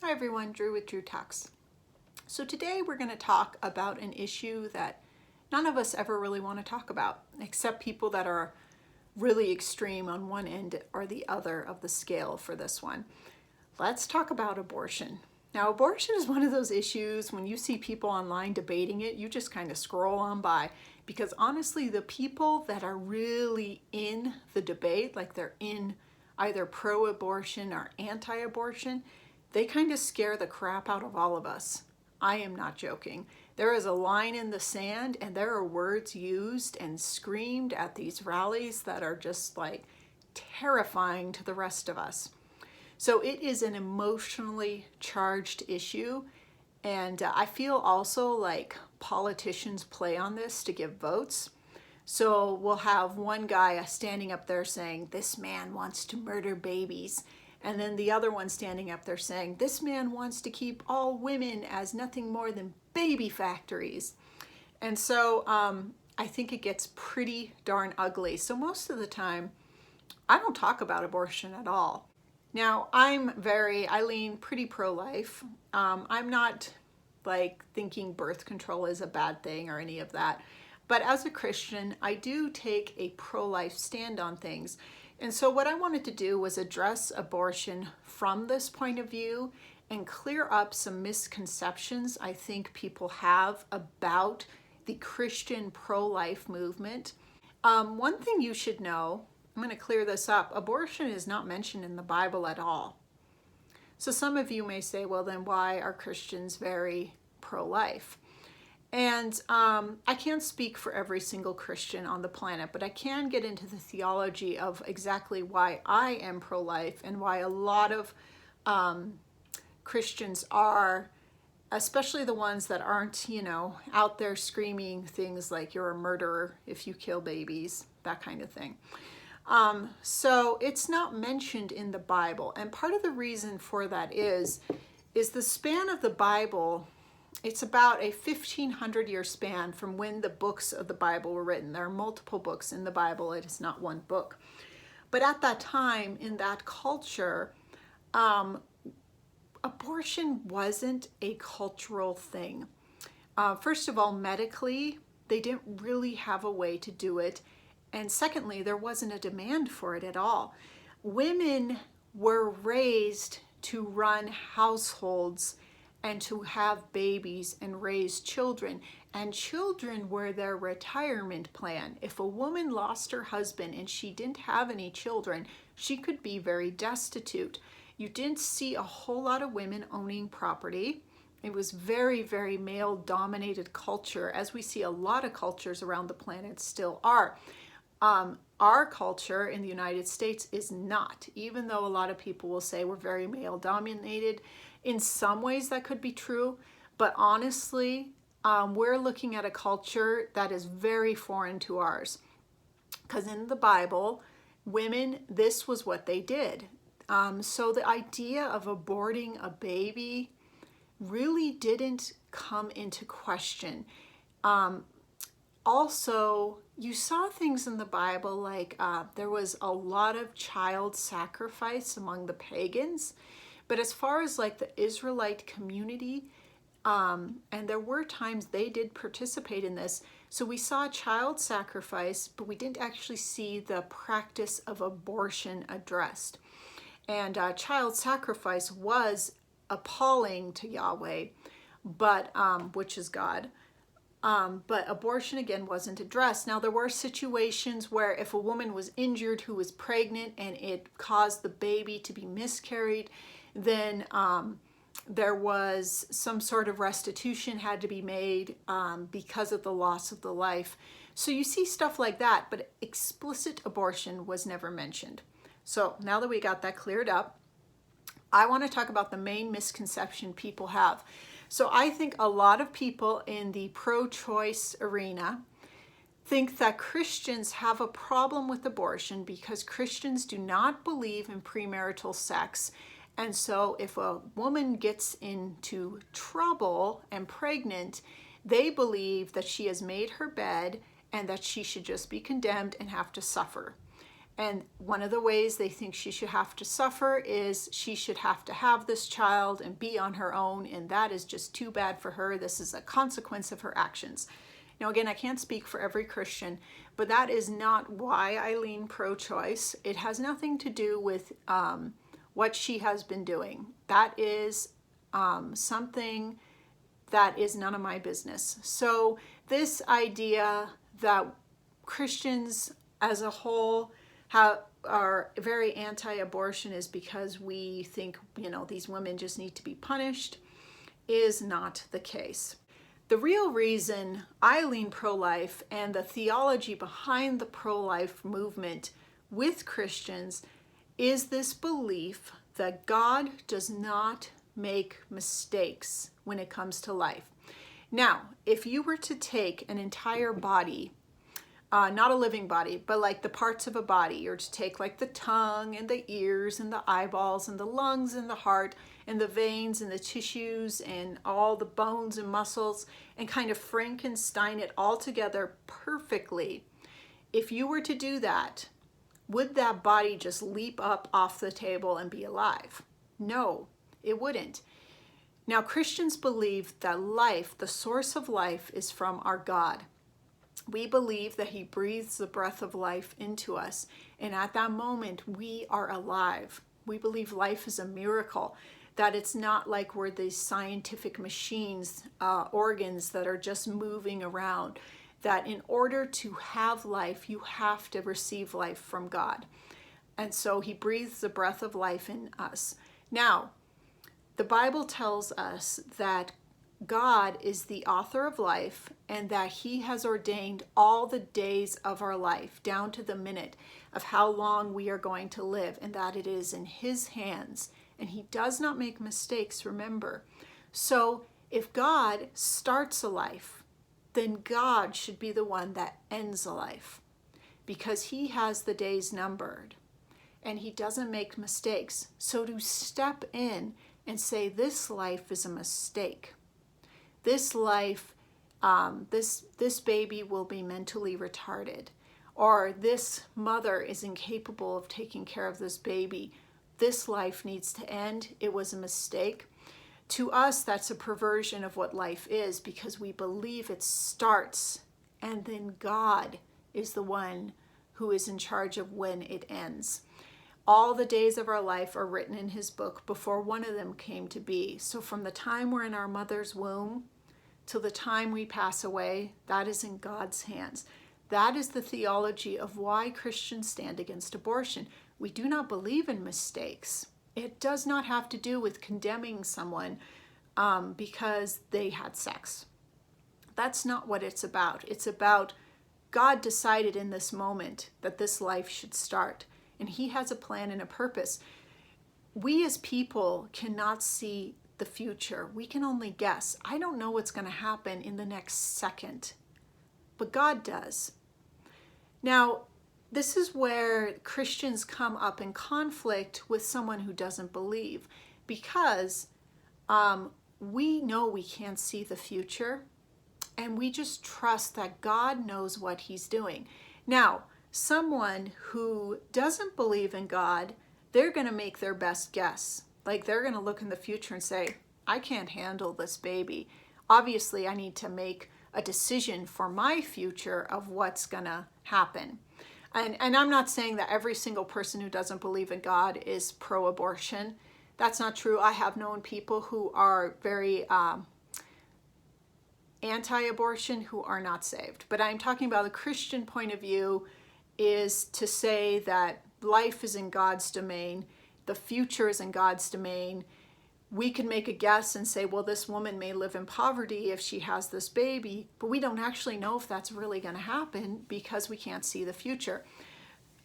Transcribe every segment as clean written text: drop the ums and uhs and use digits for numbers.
Hi everyone, Dru with Dru Talks. So today we're going to talk about an issue that none of us ever really want to talk about, except people that are really extreme on one end or the other of the scale for this one. Let's talk about abortion. Now, abortion is one of those issues when you see people online debating it, you just kind of scroll on by, because honestly, the people that are really in the debate, like they're in either pro-abortion or anti-abortion, they kind of scare the crap out of all of us. I am not joking. There is a line in the sand and there are words used and screamed at these rallies that are just like terrifying to the rest of us. So it is an emotionally charged issue, and I feel also like politicians play on this to give votes. So we'll have one guy standing up there saying, this man wants to murder babies. And then the other one standing up there saying, this man wants to keep all women as nothing more than baby factories. And so I think it gets pretty darn ugly. So most of the time, I don't talk about abortion at all. Now, I lean pretty pro-life. I'm not like thinking birth control is a bad thing or any of that. But as a Christian, I do take a pro-life stand on things. And so what I wanted to do was address abortion from this point of view and clear up some misconceptions I think people have about the Christian pro-life movement. One thing you should know, I'm going to clear this up, abortion is not mentioned in the Bible at all. So some of you may say, well, then why are Christians very pro-life? And I can't speak for every single Christian on the planet, but I can get into the theology of exactly why I am pro-life and why a lot of Christians are, especially the ones that aren't, out there screaming things like you're a murderer if you kill babies, that kind of thing. So it's not mentioned in the Bible. And part of the reason for that is the span of the Bible. It's about a 1,500-year span from when the books of the Bible were written. There are multiple books in the Bible. It is not one book. But at that time, in that culture, abortion wasn't a cultural thing. First of all, medically, they didn't really have a way to do it. And secondly, there wasn't a demand for it at all. Women were raised to run households and to have babies and raise children. And children were their retirement plan. If a woman lost her husband and she didn't have any children, she could be very destitute. You didn't see a whole lot of women owning property. It was very, very male-dominated culture, as we see a lot of cultures around the planet still are. Our culture in the United States is not, even though a lot of people will say we're very male-dominated. In some ways that could be true, but honestly, we're looking at a culture that is very foreign to ours. Because in the Bible, women, this was what they did. So the idea of aborting a baby really didn't come into question. Also, you saw things in the Bible like there was a lot of child sacrifice among the pagans. But as far as like the Israelite community, and there were times they did participate in this. So we saw child sacrifice, but we didn't actually see the practice of abortion addressed. And child sacrifice was appalling to Yahweh, but which is God. But abortion, again, wasn't addressed. Now, there were situations where if a woman was injured who was pregnant and it caused the baby to be miscarried, then there was some sort of restitution had to be made because of the loss of the life. So you see stuff like that, but explicit abortion was never mentioned. So now that we got that cleared up, I want to talk about the main misconception people have. So I think a lot of people in the pro-choice arena think that Christians have a problem with abortion because Christians do not believe in premarital sex. And so if a woman gets into trouble and pregnant, they believe that she has made her bed and that she should just be condemned and have to suffer. And one of the ways they think she should have to suffer is she should have to have this child and be on her own, and that is just too bad for her. This is a consequence of her actions. Now, again, I can't speak for every Christian, but that is not why I lean pro-choice. It has nothing to do with what she has been doing. That is something that is none of my business. So this idea that Christians as a whole are very anti-abortion is because we think, these women just need to be punished, is not the case. The real reason I lean pro-life and the theology behind the pro-life movement with Christians is this belief that God does not make mistakes when it comes to life. Now, if you were to take an entire body, not a living body, but like the parts of a body, or to take like the tongue and the ears and the eyeballs and the lungs and the heart and the veins and the tissues and all the bones and muscles and kind of Frankenstein it all together perfectly, if you were to do that, would that body just leap up off the table and be alive? No, it wouldn't. Now, Christians believe that life, the source of life, is from our God. We believe that he breathes the breath of life into us, and at that moment we are alive. We believe life is a miracle, that it's not like we're these scientific machines, organs that are just moving around, that in order to have life, you have to receive life from God. And so he breathes the breath of life in us. Now, the Bible tells us that God is the author of life and that he has ordained all the days of our life down to the minute of how long we are going to live, and that it is in his hands, and he does not make mistakes, remember. So if God starts a life, then God should be the one that ends a life, because he has the days numbered and he doesn't make mistakes. So to step in and say this life is a mistake, this life, this baby will be mentally retarded, or this mother is incapable of taking care of this baby, this life needs to end, it was a mistake. To us, that's a perversion of what life is, because we believe it starts and then God is the one who is in charge of when it ends. All the days of our life are written in his book before one of them came to be. So from the time we're in our mother's womb till the time we pass away, that is in God's hands. That is the theology of why Christians stand against abortion. We do not believe in mistakes. It does not have to do with condemning someone because they had sex. That's not what it's about. It's about God decided in this moment that this life should start, and he has a plan and a purpose. We as people cannot see the future. We can only guess. I don't know what's going to happen in the next second, but God does. Now, this is where Christians come up in conflict with someone who doesn't believe, because we know we can't see the future, and we just trust that God knows what he's doing. Now, someone who doesn't believe in God, they're going to make their best guess. Like, they're going to look in the future and say, I can't handle this baby. Obviously, I need to make a decision for my future of what's going to happen. And I'm not saying that every single person who doesn't believe in God is pro-abortion. That's not true. I have known people who are very anti-abortion who are not saved. But I'm talking about the Christian point of view, is to say that life is in God's domain, the future is in God's domain. We can make a guess and say, well, this woman may live in poverty if she has this baby, but we don't actually know if that's really going to happen because we can't see the future.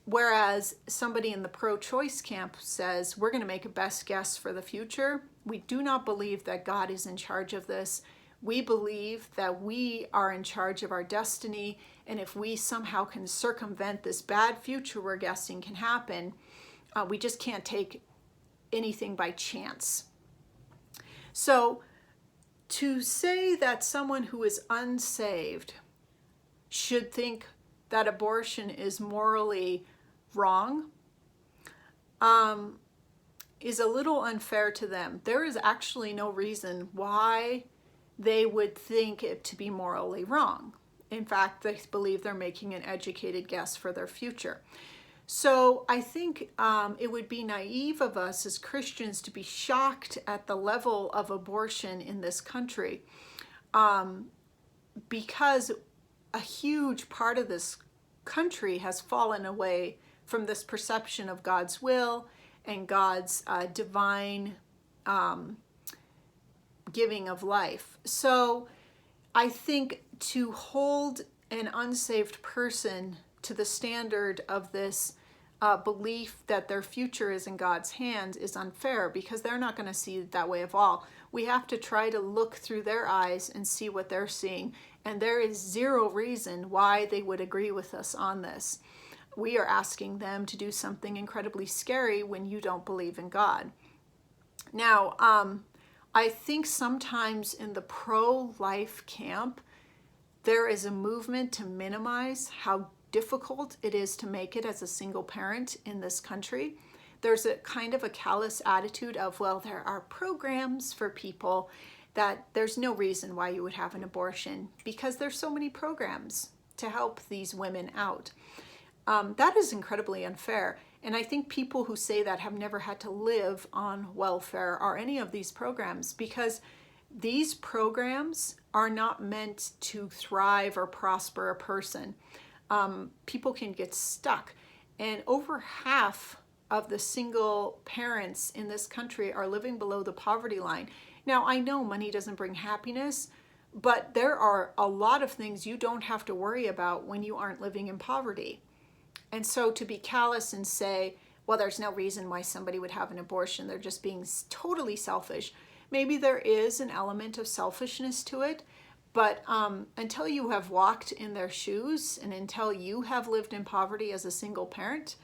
Whereas somebody in the pro-choice camp says, we're going to make a best guess for the future. We do not believe that God is in charge of this. We believe that we are in charge of our destiny, and if we somehow can circumvent this bad future we're guessing can happen, we just can't take anything by chance. So to say that someone who is unsaved should think that abortion is morally wrong is a little unfair to them. There is actually no reason why they would think it to be morally wrong. In fact, they believe they're making an educated guess for their future. So I think it would be naive of us as Christians to be shocked at the level of abortion in this country, because a huge part of this country has fallen away from this perception of God's will and God's divine giving of life. So I think to hold an unsaved person to the standard of this belief that their future is in God's hands is unfair, because they're not going to see it that way at all. We have to try to look through their eyes and see what they're seeing. And there is zero reason why they would agree with us on this. We are asking them to do something incredibly scary when you don't believe in God. Now, I think sometimes in the pro-life camp, there is a movement to minimize how difficult it is to make it as a single parent in this country. There's a kind of a callous attitude of, well, there are programs for people, that there's no reason why you would have an abortion because there's so many programs to help these women out. That is incredibly unfair. And I think people who say that have never had to live on welfare or any of these programs, because these programs are not meant to thrive or prosper a person. People can get stuck. And over half of the single parents in this country are living below the poverty line. Now, I know money doesn't bring happiness, but there are a lot of things you don't have to worry about when you aren't living in poverty. And so to be callous and say, well, there's no reason why somebody would have an abortion, they're just being totally selfish. Maybe there is an element of selfishness to it, but until you have walked in their shoes and until you have lived in poverty as a single parent,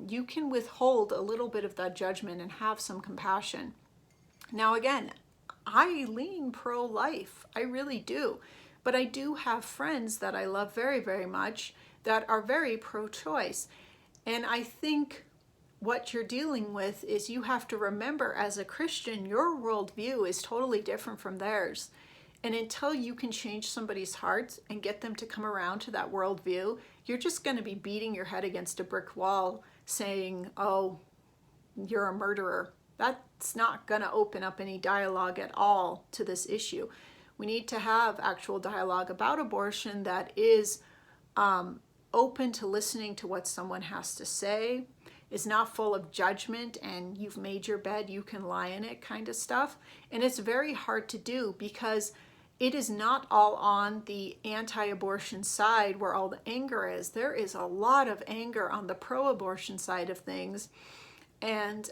you can withhold a little bit of that judgment and have some compassion. Now, again, I lean pro-life. I really do. But I do have friends that I love very, very much that are very pro-choice. And I think what you're dealing with is you have to remember, as a Christian, your worldview is totally different from theirs. And until you can change somebody's heart and get them to come around to that worldview, you're just going to be beating your head against a brick wall saying, oh, you're a murderer. That's not going to open up any dialogue at all to this issue. We need to have actual dialogue about abortion that is open to listening to what someone has to say, is not full of judgment and you've made your bed, you can lie in it kind of stuff. And it's very hard to do because it is not all on the anti-abortion side where all the anger is. There is a lot of anger on the pro-abortion side of things. And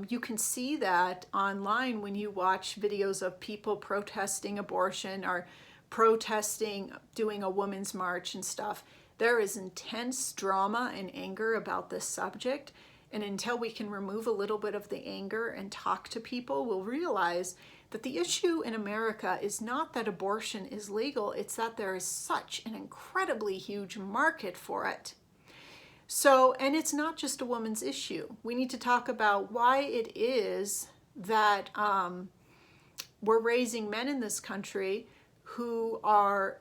you can see that online when you watch videos of people protesting abortion or protesting doing a women's march and stuff. There is intense drama and anger about this subject. And until we can remove a little bit of the anger and talk to people, we'll realize that the issue in America is not that abortion is legal, it's that there is such an incredibly huge market for it. So, and it's not just a woman's issue. We need to talk about why it is that we're raising men in this country who are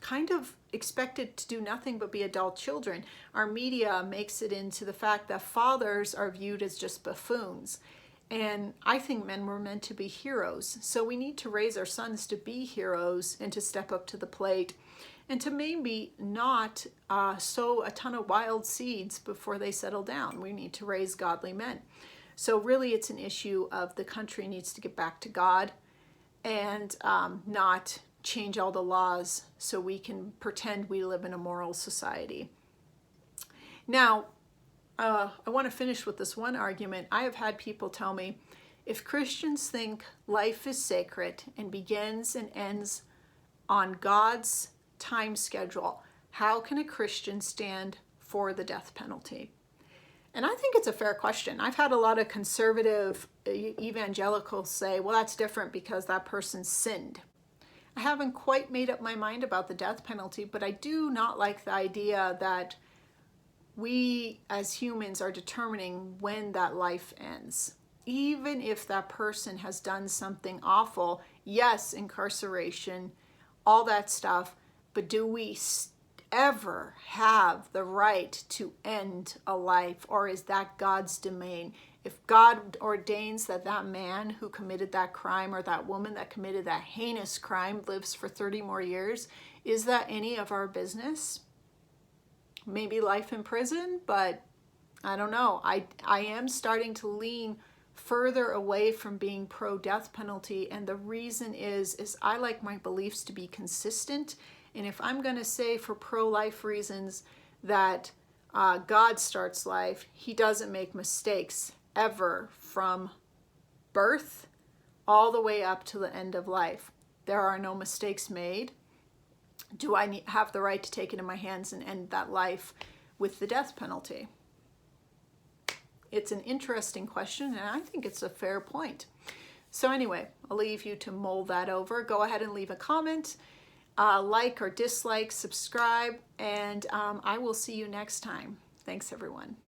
kind of expected to do nothing but be adult children. Our media makes it into the fact that fathers are viewed as just buffoons. And I think men were meant to be heroes. So we need to raise our sons to be heroes and to step up to the plate and to maybe not sow a ton of wild seeds before they settle down. We need to raise godly men. So really it's an issue of the country needs to get back to God and not change all the laws so we can pretend we live in a moral society. Now, I want to finish with this one argument. I have had people tell me, if Christians think life is sacred and begins and ends on God's time schedule, how can a Christian stand for the death penalty? And I think it's a fair question. I've had a lot of conservative evangelicals say, well, that's different because that person sinned. I haven't quite made up my mind about the death penalty, but I do not like the idea that we as humans are determining when that life ends. Even if that person has done something awful, yes, incarceration, all that stuff, but do we ever have the right to end a life, or is that God's domain? If God ordains that that man who committed that crime or that woman that committed that heinous crime lives for 30 more years, is that any of our business? Maybe life in prison, but I don't know. I am starting to lean further away from being pro-death penalty, and the reason is I like my beliefs to be consistent. And if I'm going to say for pro-life reasons that God starts life, he doesn't make mistakes ever from birth all the way up to the end of life. There are no mistakes made. Do I have the right to take it in my hands and end that life with the death penalty? It's an interesting question, and I think it's a fair point. So anyway, I'll leave you to mull that over. Go ahead and leave a comment, like or dislike, subscribe, and I will see you next time. Thanks, everyone.